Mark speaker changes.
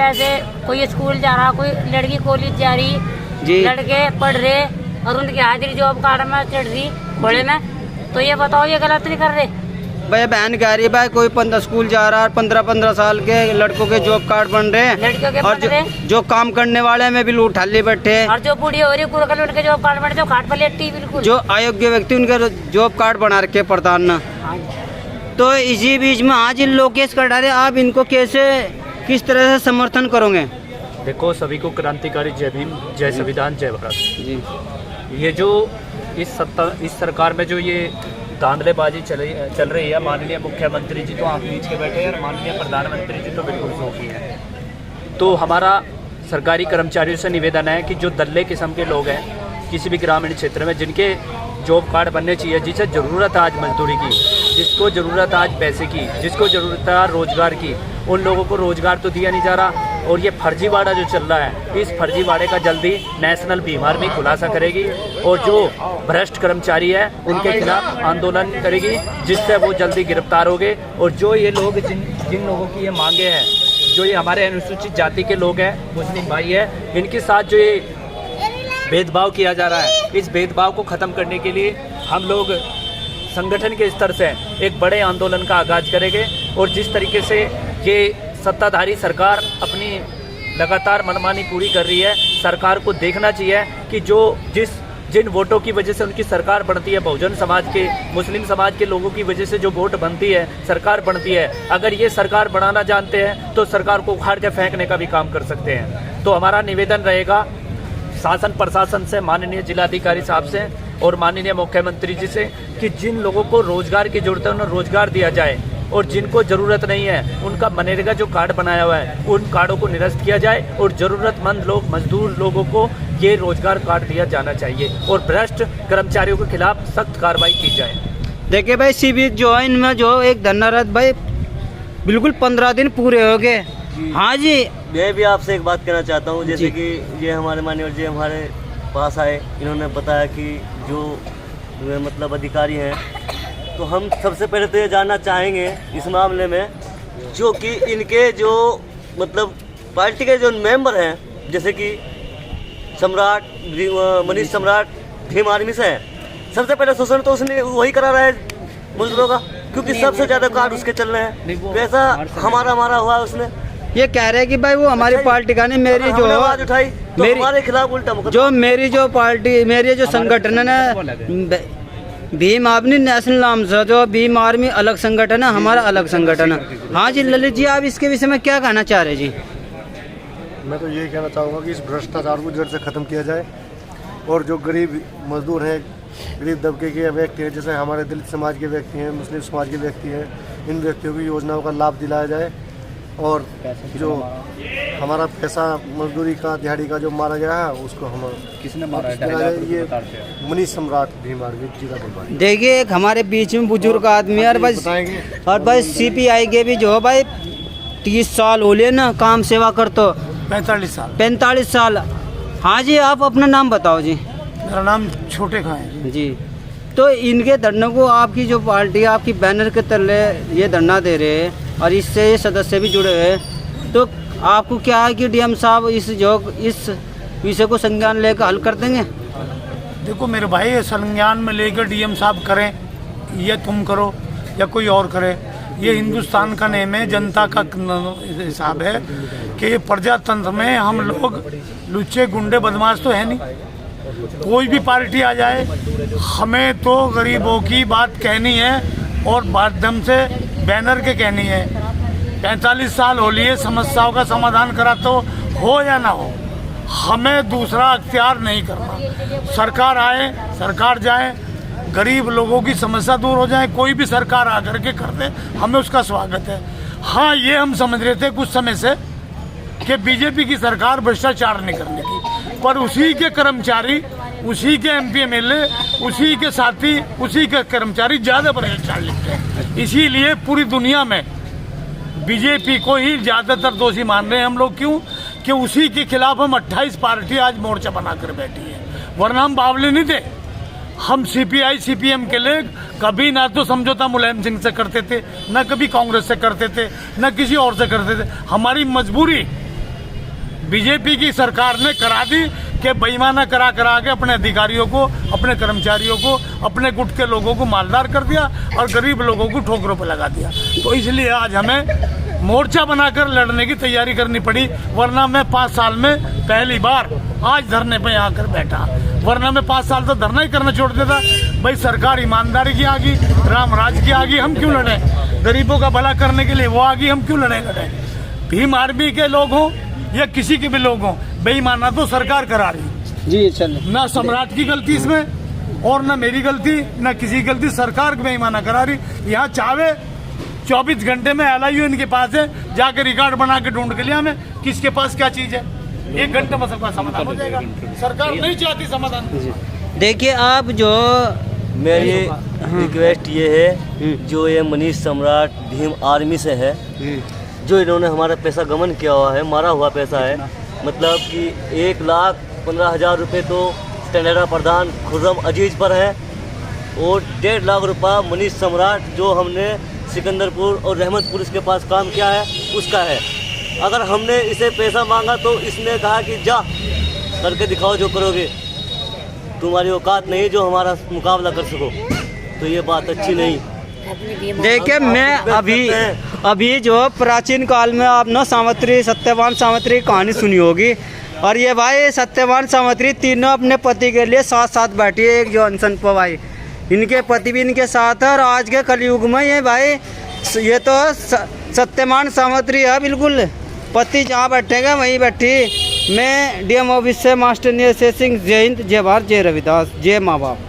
Speaker 1: पैसे, कोई स्कूल जा रहा, कोई लड़की कॉलेज जा रही
Speaker 2: जी,
Speaker 1: लड़के पढ़ रहे और उनकी हाजिरी जॉब कार्ड में चढ़ रही घोड़े में। तो ये बताओ ये गलत नहीं कर रहे?
Speaker 2: भाई बहन कह रही है भाई कोई 15 स्कूल जा रहा है, 15-15 साल के लड़कों के जॉब कार्ड बन रहे हैं,
Speaker 1: लड़कियों के
Speaker 2: और
Speaker 1: बन रहे
Speaker 2: जो काम करने वाले में भी लूट ठाली बैठे हैं।
Speaker 1: और जो बूढ़ी हो रही कुरकल उनके जॉब कार्ड बने, जो खाट पर लेटी बिल्कुल।
Speaker 2: जो अयोग्य व्यक्ति उनके जॉब कार्ड बना रखे प्रधान ने। तो इसी बीच में आज इन लोग केस कर डाले, आप इनको कैसे किस तरह से समर्थन करोगे?
Speaker 3: देखो, सभी को क्रांतिकारी जय भीम, जय संविधान, जय भारत
Speaker 2: जी।
Speaker 3: ये जो इस सरकार में जो ये धांधलेबाजी चल रही है, माननीय मुख्यमंत्री जी तो आँख नीच के बैठे हैं और माननीय प्रधानमंत्री जी तो बिल्कुल सोफी हैं। तो हमारा सरकारी कर्मचारियों से निवेदन है कि जो दल्ले किस्म के लोग हैं किसी भी ग्रामीण क्षेत्र में, जिनके जॉब कार्ड बनने चाहिए, जिसे ज़रूरत है आज मजदूरी की, जिसको ज़रूरत है आज पैसे की, जिसको ज़रूरत है रोज़गार की, उन लोगों को रोज़गार तो दिया नहीं जा रहा। और ये फर्जीवाड़ा जो चल रहा है, इस फर्जीवाड़े का जल्दी नेशनल भीम आर्मी खुलासा करेगी और जो भ्रष्ट कर्मचारी है उनके खिलाफ आंदोलन करेगी, जिससे वो जल्दी गिरफ्तार होंगे। और जो ये लोग जिन लोगों की ये मांगे हैं, जो ये हमारे अनुसूचित जाति के लोग हैं, मुस्लिम भाई हैं, इनके साथ जो ये भेदभाव किया जा रहा है, इस भेदभाव को ख़त्म करने के लिए हम लोग संगठन के स्तर से एक बड़े आंदोलन का आगाज करेंगे। और जिस तरीके से ये सत्ताधारी सरकार अपनी लगातार मनमानी पूरी कर रही है, सरकार को देखना चाहिए कि जिन वोटों की वजह से उनकी सरकार बनती है, बहुजन समाज के, मुस्लिम समाज के लोगों की वजह से जो वोट बनती है, सरकार बनती है, अगर ये सरकार बनाना जानते हैं तो सरकार को उखाड़ के फेंकने का भी काम कर सकते हैं। तो हमारा निवेदन रहेगा शासन प्रशासन से, माननीय जिलाधिकारी साहब से और माननीय मुख्यमंत्री जी से कि जिन लोगों को रोजगार की जरूरत है उन्हें रोजगार दिया जाए, और जिनको ज़रूरत नहीं है उनका मनरेगा जो कार्ड बनाया हुआ है उन कार्डों को निरस्त किया जाए, और ज़रूरतमंद लोग, मजदूर लोगों को ये रोजगार कार्ड दिया जाना चाहिए, और भ्रष्ट कर्मचारियों के खिलाफ सख्त कार्रवाई की जाए।
Speaker 2: देखिए भाई, शिविर जो है इनमें जो एक धरनारत भाई बिल्कुल 15 दिन पूरे हो गए। हाँ जी,
Speaker 4: मैं भी आपसे एक बात कहना चाहता हूँ, जैसे कि ये हमारे माननीय जी हमारे पास आए, इन्होंने बताया कि जो मतलब अधिकारी हैं, तो हम सबसे पहले तो ये जानना चाहेंगे इस मामले में जो कि इनके जो मतलब पार्टी के जो मेंबर हैं, जैसे कि सम्राट मनीष सम्राट भीम आर्मी से है, सबसे पहले शोषण तो उसने वही करा रहा है मजदूरों का, क्योंकि सबसे ज़्यादा कार्ड उसके चल रहे हैं। पैसा हमारा हुआ है उसने।
Speaker 2: ये कह रहे हैं कि भाई वो हमारी पार्टी का नहीं, मेरी जो
Speaker 4: आवाज उठाई तो
Speaker 2: मेरी
Speaker 4: हमारे खिलाफ उल्टा मुकदमा,
Speaker 2: जो मेरी जो पार्टी, मेरी जो संगठन है भीम आर्मी नेशनल नाम से, जो भीम आर्मी अलग संगठन है, हमारा अलग संगठन है। हाँ जी ललित जी, आप इसके विषय में क्या कहना चाह रहे जी?
Speaker 5: मैं तो ये कहना चाहूँगा कि इस भ्रष्टाचार को जड़ से ख़त्म किया जाए, और जो गरीब मजदूर हैं, गरीब दबके के व्यक्ति हैं, जैसे हमारे दलित समाज के व्यक्ति हैं, मुस्लिम समाज के व्यक्ति हैं, इन व्यक्तियों की योजनाओं का लाभ दिलाया जाए। और जो हमारा पैसा मजदूरी का, दिहाड़ी का जो मारा गया है, उसको हम
Speaker 3: किसने मारा
Speaker 5: है? ये मनीष सम्राट भीम आर्मी जिला बलवानी।
Speaker 2: देखिए एक हमारे बीच में बुजुर्ग आदमी और भाई CPI के भी जो भाई 30 साल हो लिए ना काम सेवा कर, तो 45 साल। हाँ जी, आप अपना नाम बताओ जी।
Speaker 6: मेरा नाम छोटे खां है
Speaker 2: जी। तो इनके धरने को आपकी जो पार्टी, आपकी बैनर के तले ये धरना दे रहे हैं और इससे ये सदस्य भी जुड़े हुए हैं, तो आपको क्या है कि DM साहब इस विषय को संज्ञान लेकर हल कर देंगे?
Speaker 6: देखो मेरे भाई, संज्ञान में लेकर DM साहब करें, ये तुम करो या कोई और करे, ये हिंदुस्तान का नेम है, जनता का हिसाब है कि प्रजातंत्र में हम लोग लुच्चे गुंडे बदमाश तो है नहीं। कोई भी पार्टी आ जाए, हमें तो गरीबों की बात कहनी है और माध्यम से बैनर के कहनी है। 45 साल हो लिए, समस्याओं का समाधान करा तो हो या ना हो, हमें दूसरा अख्तियार नहीं करना। सरकार आए, सरकार जाए, गरीब लोगों की समस्या दूर हो जाए, कोई भी सरकार आकर के कर दे, हमें उसका स्वागत है। हाँ, ये हम समझ रहे थे कुछ समय से कि बीजेपी की सरकार भ्रष्टाचार नहीं करने की, पर उसी के कर्मचारी, उसी के MP MLA, उसी के साथी, उसी के कर्मचारी ज़्यादा भ्रष्टाचार लिखते हैं। इसीलिए पूरी दुनिया में बीजेपी को ही ज़्यादातर दोषी मान रहे हैं हम लोग। क्यों? कि उसी के खिलाफ हम 28 पार्टी आज मोर्चा बनाकर बैठी है, वरना हम बावले नहीं थे। हम CPI CPM के लिए कभी ना तो समझौता मुलायम सिंह से करते थे, ना कभी कांग्रेस से करते थे, ना किसी और से करते थे। हमारी मजबूरी बीजेपी की सरकार ने करा दी कि बेईमाना करा के अपने अधिकारियों को, अपने कर्मचारियों को, अपने गुट के लोगों को मालदार कर दिया और गरीब लोगों को ठोकरों पर लगा दिया। तो इसलिए आज हमें मोर्चा बनाकर लड़ने की तैयारी करनी पड़ी, वरना मैं 5 साल में पहली बार आज धरने पे आकर बैठा, वरना मैं 5 साल तो धरना ही करना छोड़ देता। भाई सरकार ईमानदारी की आगी, राम राज की आगी, हम क्यों लड़े? गरीबों का भला करने के लिए वो आगी, हम क्यों लड़े? भीम आर्मी के लोग हों या किसी के भी लोग हों, बेईमाना तो सरकार करा रही।
Speaker 2: जी चल,
Speaker 6: ना सम्राट की गलती इसमें और ना मेरी गलती, ना किसी की गलती, सरकार बेईमाना करा रही। यहाँ चावे 24 घंटे में LIU इनके पास है, जाके रिकॉर्ड बना के ढूंढ के लिया हमें किसके पास क्या चीज है, 1 घंटे में सबका समाधान हो जाएगा। सरकार नहीं चाहती समाधान।
Speaker 2: देखिए आप जो
Speaker 4: मेरी रिक्वेस्ट ये है, जो ये मनीष सम्राट भीम आर्मी से है, जो इन्होंने हमारा पैसा गमन किया हुआ है, मारा हुआ पैसा है, मतलब कि 1,15,000 रुपये तो स्टैंडर्ड प्रधान खुर्रम अजीज पर है और 1.5 लाख रुपया मनीष सम्राट जो हमने सिकंदरपुर और रहमतपुर इसके पास काम किया है उसका है। अगर हमने इसे पैसा मांगा तो इसने कहा कि जा करके दिखाओ जो करोगे, तुम्हारी औकात नहीं जो हमारा मुकाबला कर सको। तो ये बात अच्छी नहीं।
Speaker 2: देखिए मैं अभी जो प्राचीन काल में आपने सावित्री, सत्यवान सावित्री की कहानी सुनी होगी, और ये भाई सत्यवान सावित्री तीनों अपने पति के लिए साथ साथ बैठी है, एक जो अनशन पर भाई, इनके पति भी इनके साथ है। और आज के कलयुग में ये भाई ये तो सत्यवान सावित्री है बिल्कुल, पति जहाँ बैठेगा वहीं बैठी। मैं DM ऑफिस से मास्टर नीरज सिंह, जय हिंद, जय भारत, जय रविदास, जय माँ बाप।